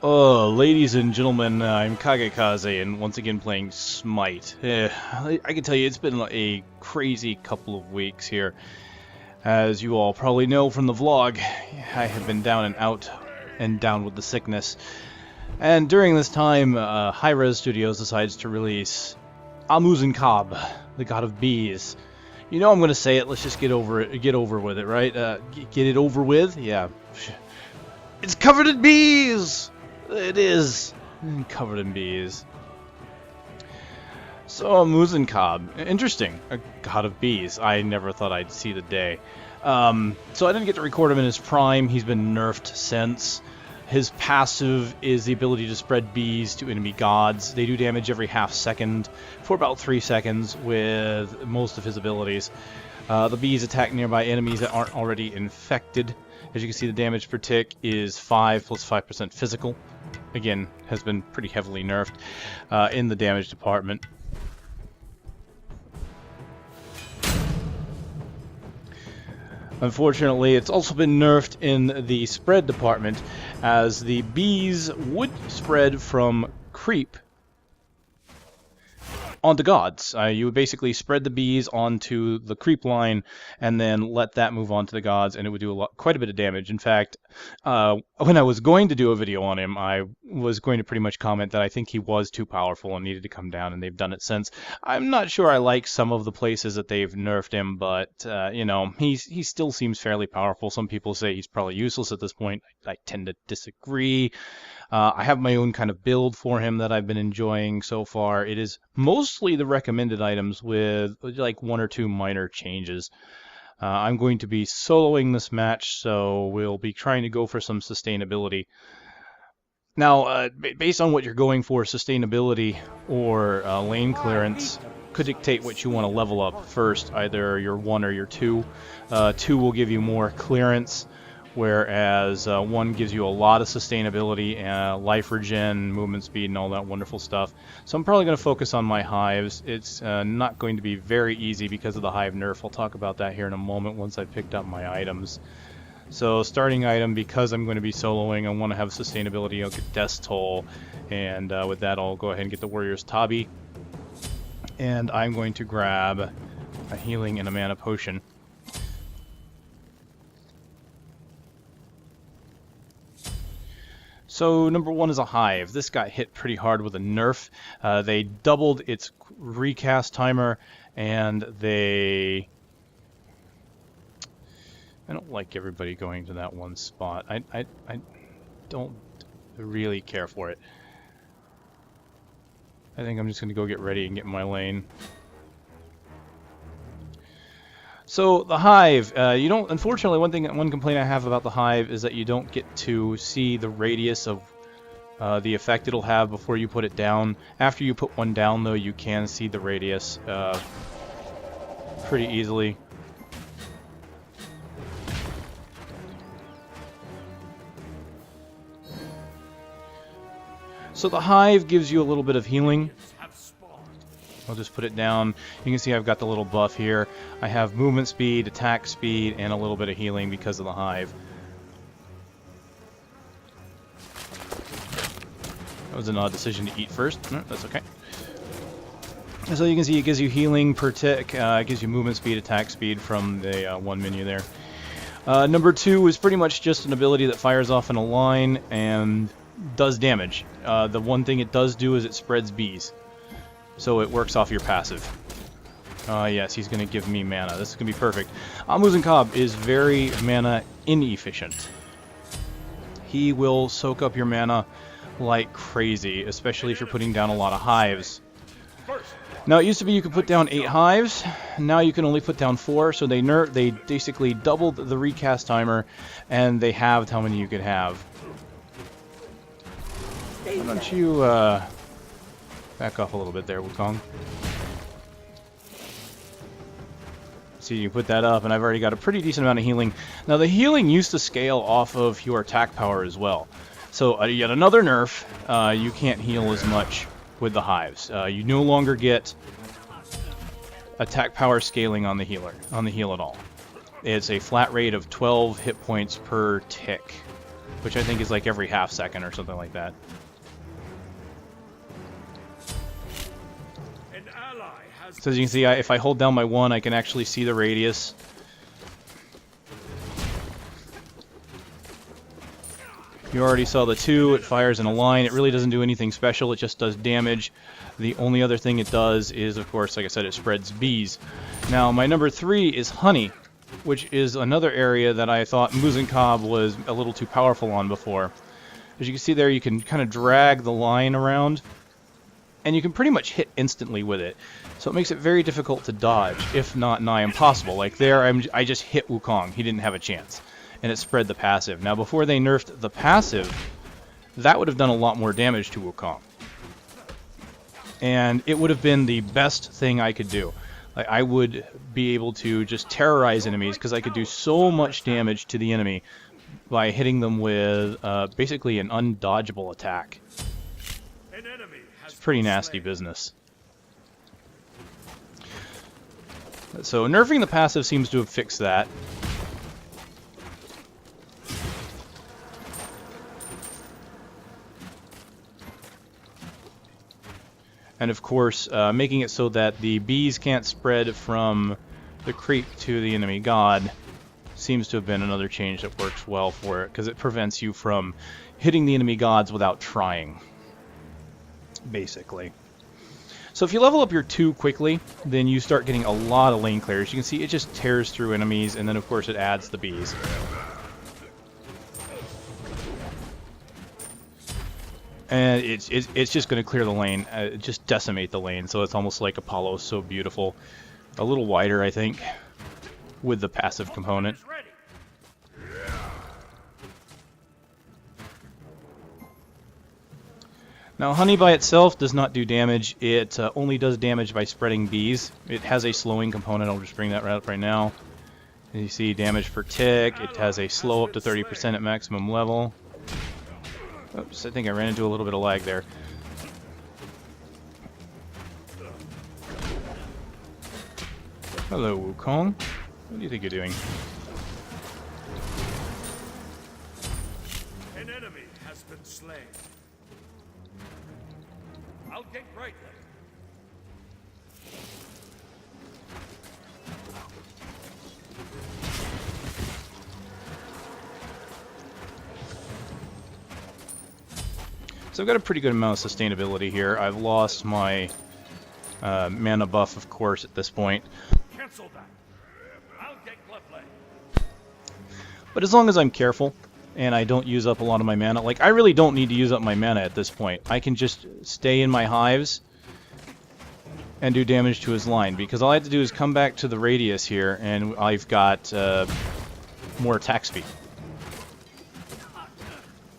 Oh, ladies and gentlemen, I'm KageKaze, and once again playing Smite. I can tell you it's been a crazy couple of weeks here. As you all probably know from the vlog, I have been down and out and down with the sickness. And during this time, Hive Studios decides to release Muzen Cab, the god of bees. You know I'm going to say it, let's just get over with it, right? Get it over with? Yeah. It's covered in bees! It is covered in bees. So, Muzen Cab, interesting, a god of bees. I never thought I'd see the day. So I didn't get to record him in his prime. He's been nerfed since. His passive is the ability to spread bees to enemy gods. They do damage every half second for about 3 seconds with most of his abilities. The bees attack nearby enemies that aren't already infected. As you can see, the damage per tick is 5 plus 5% physical. Again, has been pretty heavily nerfed in the damage department. Unfortunately, it's also been nerfed in the spread department, as the bees would spread from creep onto gods. You would basically spread the bees onto the creep line and then let that move on to the gods, and it would do quite a bit of damage. In fact, when I was going to do a video on him, I was going to pretty much comment that I think he was too powerful and needed to come down, and they've done it since. I'm not sure I like some of the places that they've nerfed him, but, you know, he still seems fairly powerful. Some people say he's probably useless at this point. I tend to disagree. I have my own kind of build for him that I've been enjoying so far. It is mostly the recommended items with like 1 or 2 minor changes. I'm going to be soloing this match, so we'll be trying to go for some sustainability. Now, based on what you're going for, sustainability or lane clearance could dictate what you want to level up first, either your 1 or your 2. 2 will give you more clearance, whereas 1 gives you a lot of sustainability, life regen, movement speed, and all that wonderful stuff. So I'm probably going to focus on my hives. It's not going to be very easy because of the hive nerf. I'll talk about that here in a moment once I've picked up my items. So starting item, because I'm going to be soloing, I want to have sustainability. I'll get Death's Toll, and with that I'll go ahead and get the Warrior's Tabi. And I'm going to grab a healing and a mana potion. So number 1 is a hive. This got hit pretty hard with a nerf. They doubled its recast timer, and I don't like everybody going to that one spot. I don't really care for it. I think I'm just going to go get ready and get in my lane. So the hive, you don't. Unfortunately, one complaint I have about the hive is that you don't get to see the radius of the effect it'll have before you put it down. After you put one down, though, you can see the radius pretty easily. So the hive gives you a little bit of healing. I'll just put it down. You can see I've got the little buff here. I have movement speed, attack speed, and a little bit of healing because of the hive. That was an odd decision to eat first. No, that's okay. So you can see it gives you healing per tick. It gives you movement speed, attack speed from the one menu there. Number 2 is pretty much just an ability that fires off in a line and does damage. The one thing it does do is it spreads bees. So it works off your passive. Yes, he's going to give me mana. This is going to be perfect. Muzen Cab is very mana inefficient. He will soak up your mana like crazy, especially if you're putting down a lot of hives. Now, it used to be you could put down 8 hives. Now you can only put down 4, so they basically doubled the recast timer, and they halved how many you could have. Why don't you back off a little bit there, Wukong. See, you put that up, and I've already got a pretty decent amount of healing. Now, the healing used to scale off of your attack power as well. So, yet another nerf, you can't heal as much with the hives. You no longer get attack power scaling on the heal at all. It's a flat rate of 12 hit points per tick. which I think is like every half second or something like that. So as you can see, if I hold down my 1, I can actually see the radius. You already saw the 2, it fires in a line. It really doesn't do anything special, it just does damage. The only other thing it does is, of course, like I said, it spreads bees. Now, my number 3 is honey, which is another area that I thought Muzen Cab was a little too powerful on before. As you can see there, you can kind of drag the line around, and you can pretty much hit instantly with it. So it makes it very difficult to dodge, if not nigh impossible. Like there, I just hit Wukong. He didn't have a chance. And it spread the passive. Now, before they nerfed the passive, that would have done a lot more damage to Wukong. And it would have been the best thing I could do. Like, I would be able to just terrorize enemies, because I could do so much damage to the enemy by hitting them with basically an undodgeable attack. It's pretty nasty business. So nerfing the passive seems to have fixed that. And of course, making it so that the bees can't spread from the creep to the enemy god seems to have been another change that works well for it, because it prevents you from hitting the enemy gods without trying, basically. So if you level up your 2 quickly, then you start getting a lot of lane clears. You can see it just tears through enemies, and then of course it adds the bees. And it's just going to clear the lane, just decimate the lane, so it's almost like Apollo, so beautiful. A little wider, I think, with the passive component. Now, honey by itself does not do damage. It only does damage by spreading bees. It has a slowing component. I'll just bring that right up right now. As you see, damage per tick. It has a slow up to 30% at maximum level. Oops, I think I ran into a little bit of lag there. Hello, Wukong. What do you think you're doing? An enemy has been slain. I'll get right there. So I've got a pretty good amount of sustainability here. I've lost my mana buff, of course, at this point. Cancel that. I'll get Bloodblade. But as long as I'm careful and I don't use up a lot of my mana, like I really don't need to use up my mana at this point. I can just stay in my hives and do damage to his line, because all I have to do is come back to the radius here and I've got more attack speed.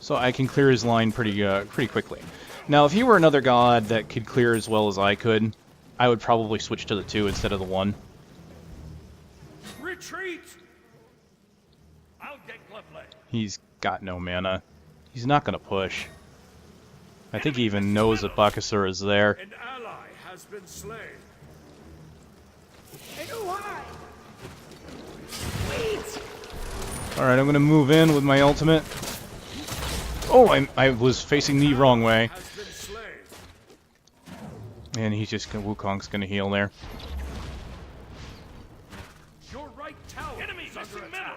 So I can clear his line pretty quickly. Now, if he were another god that could clear as well as I could, I would probably switch to the 2 instead of the 1. Retreat! I'll get Bloodblade. He's got no mana. He's not going to push. I think he even knows that Bakasura is there. An ally has been slain. Alright, I'm going to move in with my ultimate. Oh, I was facing the wrong way. And he's just Wukong's gonna heal there. Your right tower. Enemy missing middle.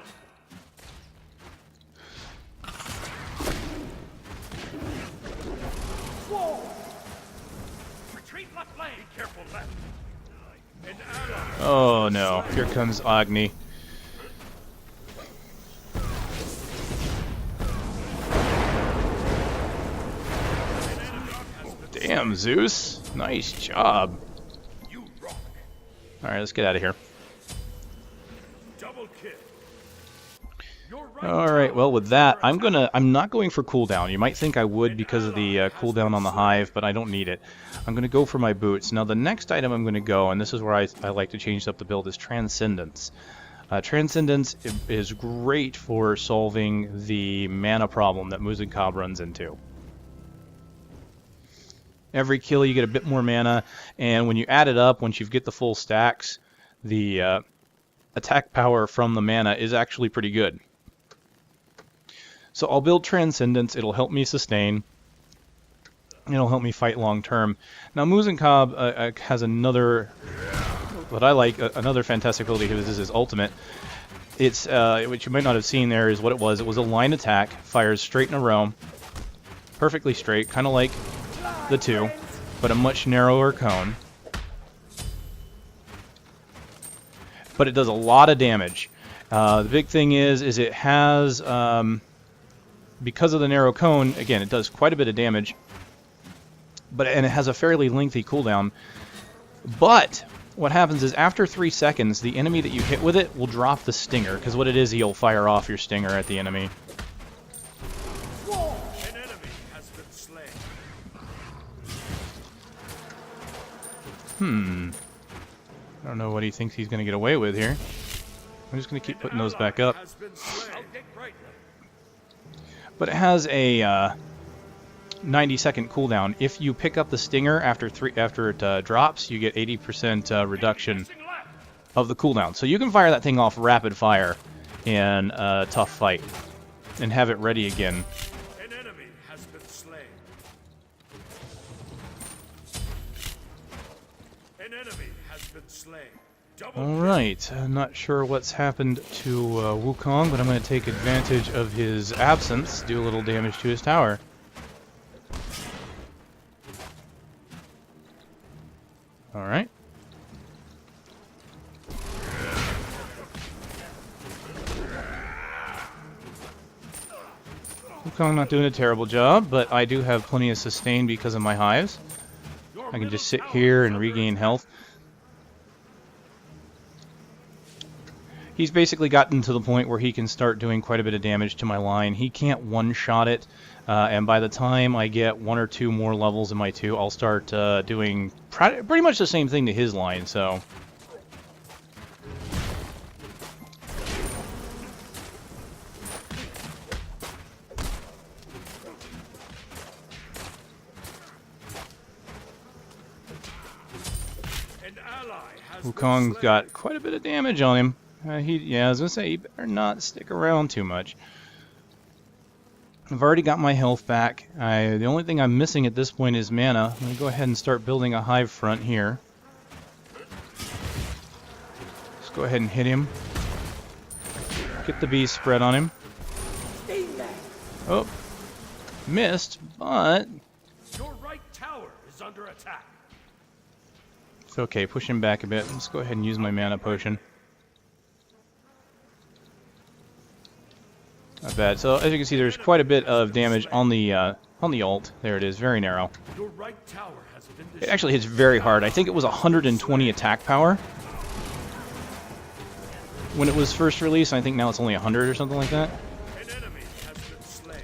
Whoa! Retreat left lane. Be careful left. An ally. Oh no! Here comes Agni. Damn, Zeus. Nice job. Alright, let's get out of here. Alright, well with that, I'm not going for cooldown. You might think I would because of the cooldown on the Hive, but I don't need it. I'm going to go for my boots. Now the next item I'm going to go, and this is where I like to change up the build, is Transcendence. Transcendence is great for solving the mana problem that Muzen Cab runs into. Every kill you get a bit more mana, and when you add it up, once you get the full stacks, the attack power from the mana is actually pretty good. So I'll build Transcendence. It'll help me sustain. It'll help me fight long term. Now Muzen Cab has another, what I like, another fantastic ability. This is his ultimate. It's which you might not have seen there is what it was. It was a line attack, fires straight in a row, perfectly straight, kind of like the 2, but a much narrower cone. But it does a lot of damage. The big thing is it has, because of the narrow cone, again, it does quite a bit of damage. And it has a fairly lengthy cooldown. But what happens is after 3 seconds, the enemy that you hit with it will drop the stinger, because what it is, he'll fire off your stinger at the enemy. An enemy has been slain. I don't know what he thinks he's going to get away with here. I'm just going to keep putting those back up. But it has a 90-second cooldown. If you pick up the stinger after it drops, you get 80% reduction of the cooldown. So you can fire that thing off rapid fire in a tough fight and have it ready again. An enemy has been slain. An enemy has been slain. Alright, I'm not sure what's happened to Wukong, but I'm going to take advantage of his absence, do a little damage to his tower. Alright. Wukong not doing a terrible job, but I do have plenty of sustain because of my hives. I can just sit here and regain health. He's basically gotten to the point where he can start doing quite a bit of damage to my line. He can't one-shot it, and by the time I get 1 or 2 more levels in my 2, I'll start doing pretty much the same thing to his line, so... Wukong's got quite a bit of damage on him. Yeah, I was going to say, he better not stick around too much. I've already got my health back. The only thing I'm missing at this point is mana. I'm going to go ahead and start building a hive front here. Let's go ahead and hit him. Get the bees spread on him. Oh, missed, but... Your right tower is under attack. It's okay, push him back a bit. Let's go ahead and use my mana potion. Not bad. So as you can see, there's quite a bit of damage on the ult. There it is, very narrow. Your right tower has been It actually hits very hard. I think it was 120 attack power when it was first released. I think now it's only 100 or something like that. An enemy has been slain.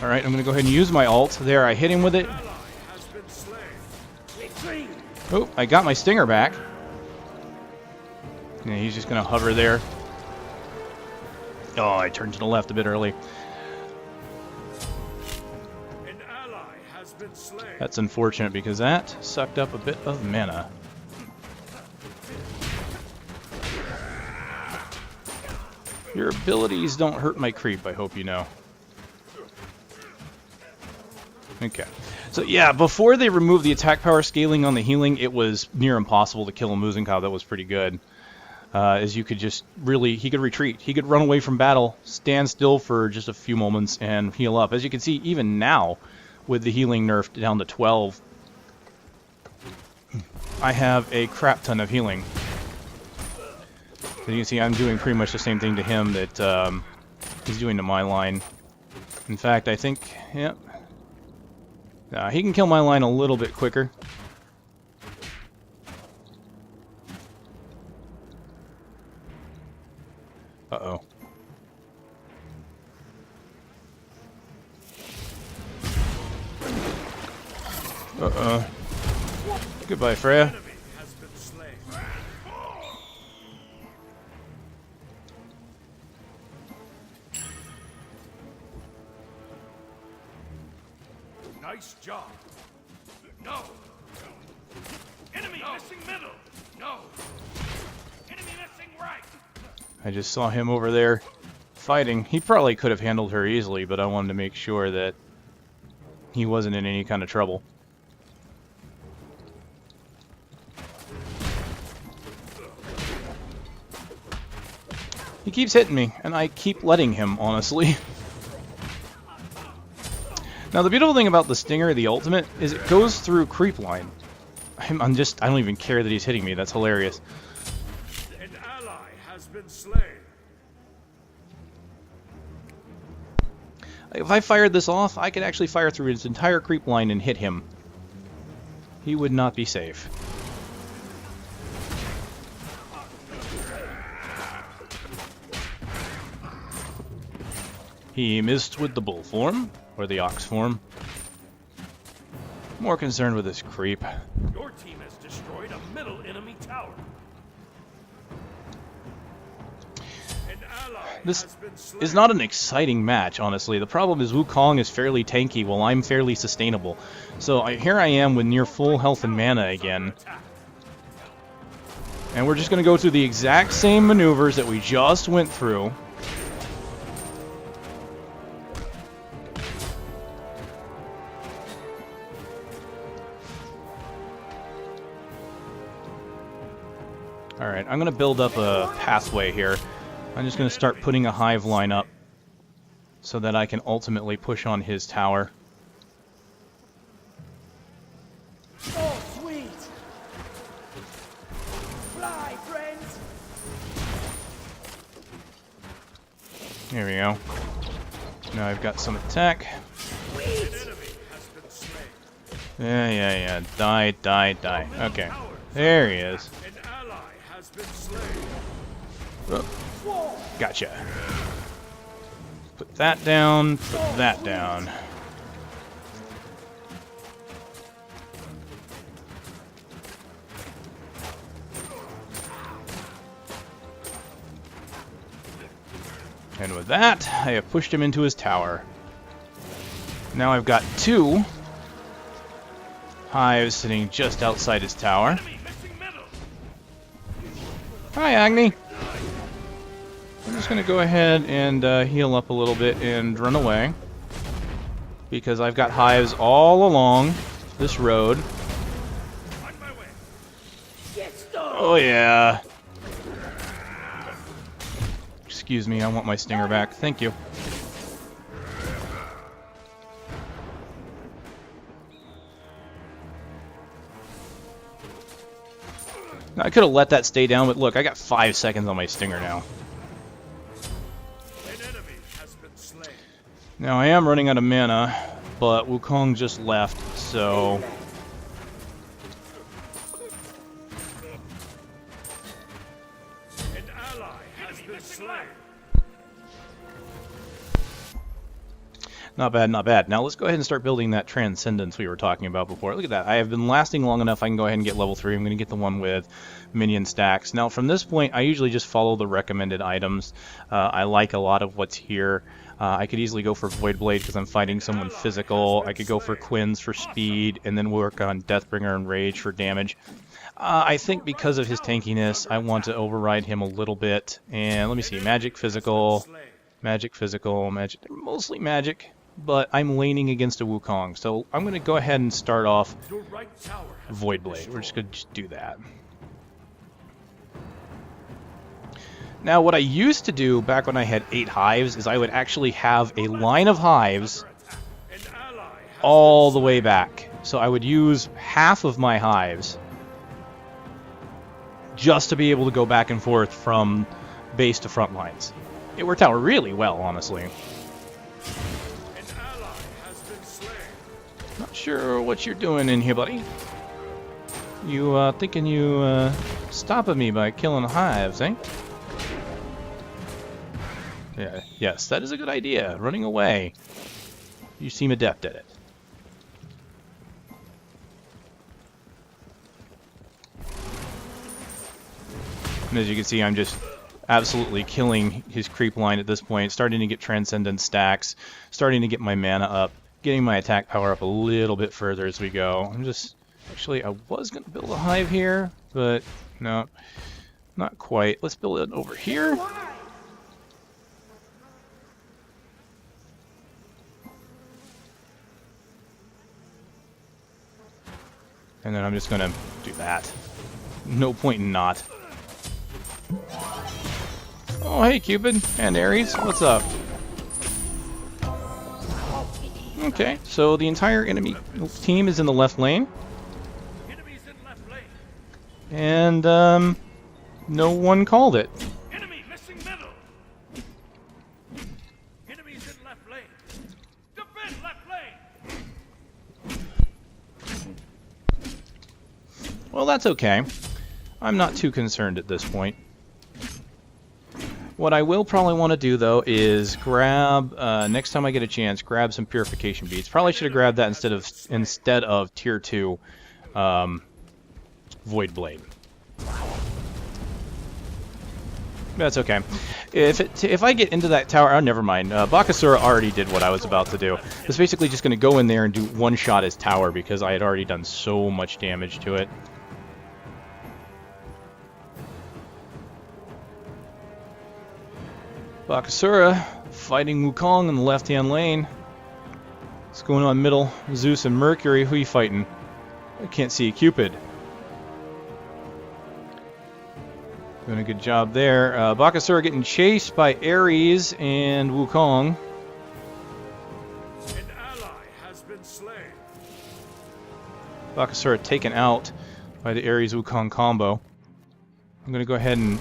All right, I'm going to go ahead and use my ult. There, I hit him with it. Ally has been slain. Retreat. Oh, I got my stinger back. Yeah, he's just going to hover there. Oh, I turned to the left a bit early. An ally has been slain. That's unfortunate because that sucked up a bit of mana. Your abilities don't hurt my creep, I hope you know. Okay. So yeah, before they removed the attack power scaling on the healing, it was near impossible to kill a Muzen Cab. That was pretty good. As you could just really, he could retreat. He could run away from battle, stand still for just a few moments, and heal up. As you can see, even now, with the healing nerfed down to 12, I have a crap ton of healing. As you can see, I'm doing pretty much the same thing to him that he's doing to my line. In fact, I think, yep. He can kill my line a little bit quicker. Uh-oh. Uh-oh. Goodbye, Freya. Enemy has been slain. Nice job. No. Enemy missing middle. No. Enemy missing right. I just saw him over there fighting. He probably could have handled her easily, but I wanted to make sure that he wasn't in any kind of trouble. He keeps hitting me, and I keep letting him, honestly. Now, the beautiful thing about the Stinger, the ultimate, is it goes through creep line. I don't even care that he's hitting me. That's hilarious. An ally has been slain. If I fired this off, I could actually fire through his entire creep line and hit him. He would not be safe. He missed with the bull form, or the ox form. More concerned with this creep. Your team has destroyed a middle enemy tower. An ally This has been slain. is not an exciting match, honestly. The problem is Wukong is fairly tanky while I'm fairly sustainable. So here I am with near full health and mana again. And we're just going to go through the exact same maneuvers that we just went through. Alright, I'm going to build up a pathway here. I'm just going to start putting a hive line up so that I can ultimately push on his tower. Oh, sweet! Fly, friends! There we go. Now I've got some attack. An enemy has been slain. Yeah. Die. Okay. There he is. An ally has been slain. Oh, gotcha. Put that down. Put that down. And with that, I have pushed him into his tower. Now I've got 2 hives sitting just outside his tower. Enemy missing middle. Hi, Agni. I'm just going to go ahead and heal up a little bit and run away. Because I've got hives all along this road. On my way. Get stoned! Oh, yeah. Excuse me, I want my stinger back. Thank you. Now, I could have let that stay down, but look, I got 5 seconds on my stinger now. An enemy has been slain. Now, I am running out of mana, but Wukong just left, so... An ally has been slain. Not bad, not bad. Now let's go ahead and start building that Transcendence we were talking about before. Look at that. I have been lasting long enough. I can go ahead and get level 3. I'm going to get the one with minion stacks. Now from this point, I usually just follow the recommended items. I like a lot of what's here. I could easily go for Void Blade because I'm fighting someone physical. I could go for Quins for speed and then work on Deathbringer and Rage for damage. I think because of his tankiness, I want to override him a little bit. And let me see. Magic, physical, magic, physical, magic. They're mostly magic. But I'm laning against a Wukong, so I'm going to go ahead and start off Your right tower has Void been Blade. We're just destroyed. going to do that. Now, what I used to do back when I had 8 hives is I would actually have a line of hives An ally has all the way back. So I would use half of my hives just to be able to go back and forth from base to front lines. It worked out really well, honestly. An ally has been slain. Not sure what you're doing in here, buddy. You thinking you stopping me by killing the hives, eh? Yeah, yes, that is a good idea. Running away. You seem adept at it. And as you can see, I'm just absolutely killing his creep line at this point, starting to get Transcendent stacks, starting to get my mana up, getting my attack power up a little bit further as we go. I'm just... Actually, I was going to build a hive here, but no, not quite. Let's build it over here. And then I'm just gonna do that. No point in not. Oh, hey, Cupid and Ares, what's up? Okay, so the entire enemy team is in the left lane. Enemies in left lane. And, no one called it. Enemy missing middle. Enemies in left lane. Defend left lane. Well, that's okay. I'm not too concerned at this point. What I will probably want to do, though, is grab, next time I get a chance, grab some Purification Beads. Probably should have grabbed that instead of Tier 2 Void Blade. That's okay. If I get into that tower, oh, never mind. Bakasura already did what I was about to do. I was basically just going to go in there and do one-shot his tower because I had already done so much damage to it. Bakasura fighting Wukong in the left-hand lane. What's going on middle? Zeus and Mercury. Who are you fighting? I can't see Cupid. Doing a good job there. Bakasura getting chased by Ares and Wukong. An ally has been slain. Bakasura taken out by the Ares Wukong combo. I'm going to go ahead and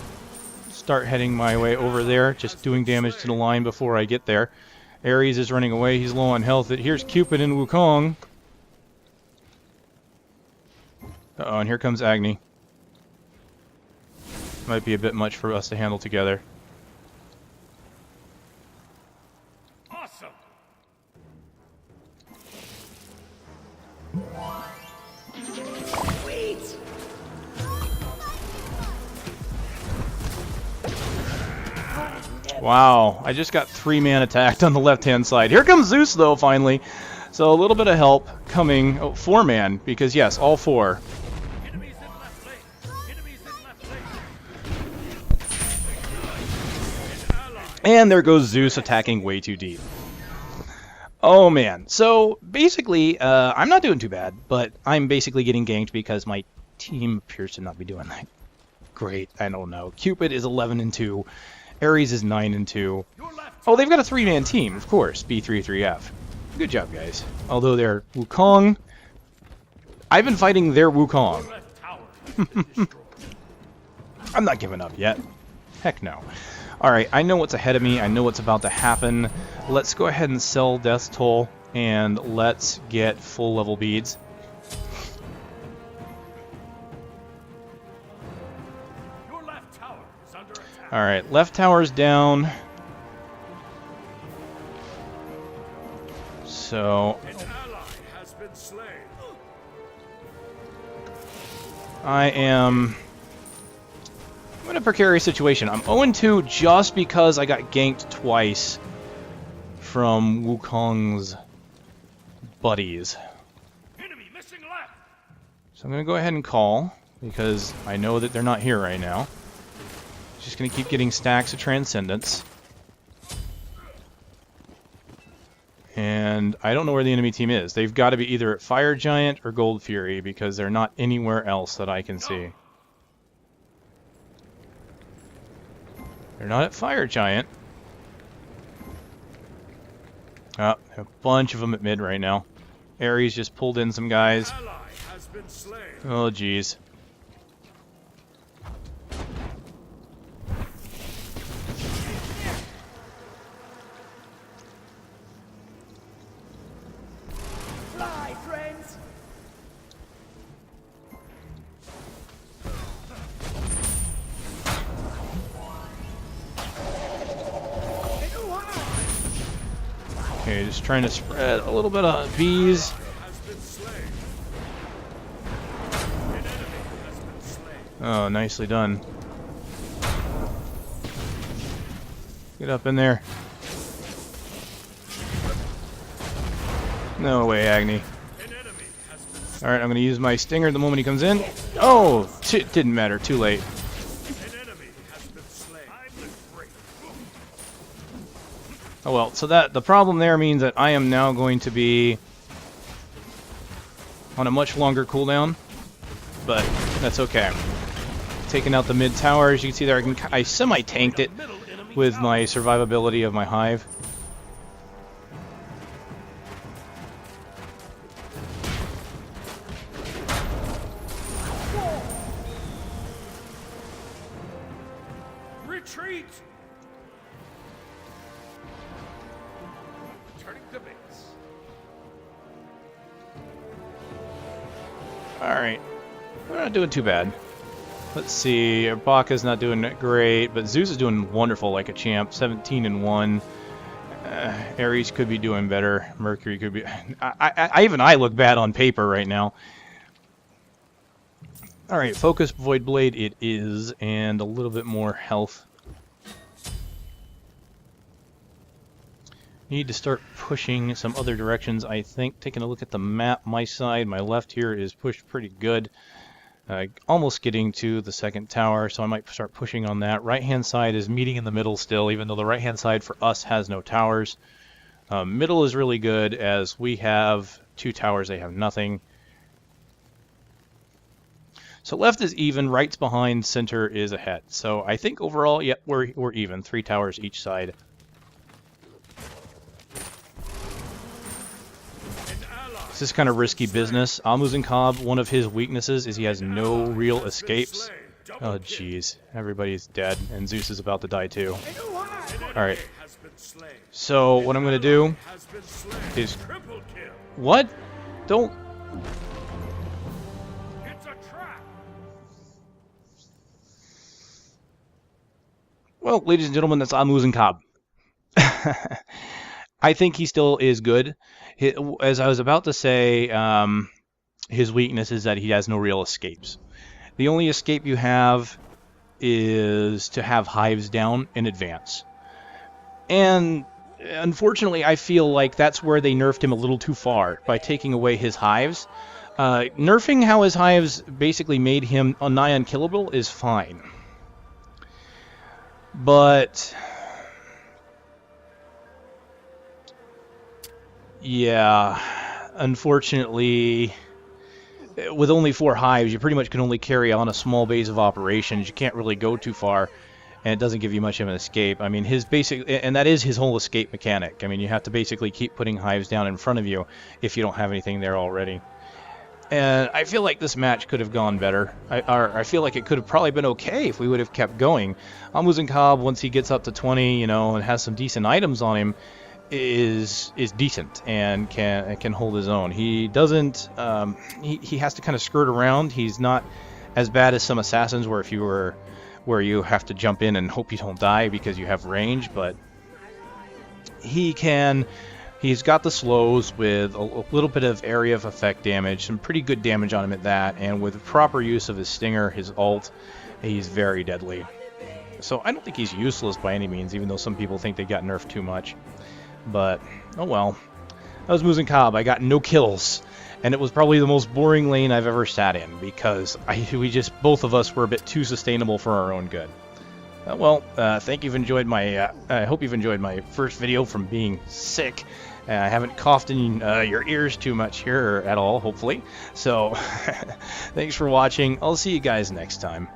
start heading my way over there, just doing damage to the line before I get there. Ares is running away. He's low on health. Here's Cupid and Wukong. Uh-oh, and here comes Agni. Might be a bit much for us to handle together. Awesome. Sweet! Wow, I just got 3-man attacked on the left-hand side. Here comes Zeus, though, finally. So a little bit of help coming. Oh, 4-man, because yes, all 4. Enemies in left lane. Enemies in left lane. An ally. And there goes Zeus attacking way too deep. Oh, man. So, basically, I'm not doing too bad, but I'm basically getting ganked because my team appears to not be doing that great. I don't know. Cupid is 11-2. Ares is 9-2. Your left. Oh, they've got a 3-man team, of course. B33F. Good job, guys. Although they're Wukong. I've been fighting their Wukong. Left tower has been destroyed. I'm not giving up yet. Heck no. Alright, I know what's ahead of me. I know what's about to happen. Let's go ahead and sell Death's Toll, and let's get full level beads. Your left tower is under attack. Alright, left tower's down. So, An ally has been slain. I'm in a precarious situation. I'm 0-2 just because I got ganked twice from Wukong's buddies. Enemy missing left. So I'm going to go ahead and call, because I know that they're not here right now. Just going to keep getting stacks of Transcendence. And I don't know where the enemy team is. They've got to be either at Fire Giant or Gold Fury, because they're not anywhere else that I can see. They're not at Fire Giant. Oh, a bunch of them at mid right now. Ares just pulled in some guys. Ally has been slain. Oh, jeez. Fly, friends! Okay, just trying to spread a little bit of bees. Has been slain. An enemy has been slain. Oh, nicely done. Get up in there. No way, Agni. An enemy has been slain. Alright, I'm going to use my stinger the moment he comes in. Oh, it didn't matter. Too late. An enemy has been slain. I'm the great. Oh well, so the problem there means that I am now going to be on a much longer cooldown. but that's okay. Taking out the mid tower, as you can see there, I semi-tanked it with my survivability of my Hive. Retreat! Turning to base. Alright, we're not doing too bad. Let's see, Baka's not doing great, but Zeus is doing wonderful like a champ, 17-1. Ares could be doing better. Mercury could be... Even I look bad on paper right now. Alright, focus Void Blade it is, and a little bit more health. Need to start pushing some other directions, I think. Taking a look at the map, my side, my left here is pushed pretty good. Almost getting to the second tower, so I might start pushing on that. Right-hand side is meeting in the middle still, even though the right-hand side for us has no towers. Middle is really good, as we have 2 towers, they have nothing. So left is even, right's behind, center is ahead. So I think overall, yep, we're even. 3 towers each side. This is kind of risky business. Muzen Cab, one of his weaknesses is he has no real escapes. Oh jeez, everybody's dead, and Zeus is about to die too. Alright, so what I'm going to do is... What? Don't... Well, ladies and gentlemen, that's Muzen Cab. I think he still is good. As I was about to say, his weakness is that he has no real escapes. The only escape you have is to have hives down in advance. And unfortunately, I feel like that's where they nerfed him a little too far by taking away his hives. Nerfing how his hives basically made him nigh unkillable is fine. But... yeah, unfortunately, with only 4 hives, you pretty much can only carry on a small base of operations. You can't really go too far, and it doesn't give you much of an escape. I mean, his basic, and that is his whole escape mechanic. I mean, you have to basically keep putting hives down in front of you if you don't have anything there already. And I feel like this match could have gone better. I feel like it could have probably been okay if we would have kept going. Muzen Cab, once he gets up to 20, you know, and has some decent items on him, is decent and can hold his own. He doesn't he has to kind of skirt around. He's not as bad as some assassins where you have to jump in and hope you don't die because you have range, but he's got the slows with a little bit of area of effect damage, some pretty good damage on him at that, and with proper use of his stinger, his ult, he's very deadly. So I don't think he's useless by any means, even though some people think they got nerfed too much. But, oh well. That was Muzen Cab. I got no kills. And it was probably the most boring lane I've ever sat in, because both of us were a bit too sustainable for our own good. Thank you for enjoyed my, I hope you've enjoyed my first video from being sick. I haven't coughed in your ears too much here at all, hopefully. So, thanks for watching. I'll see you guys next time.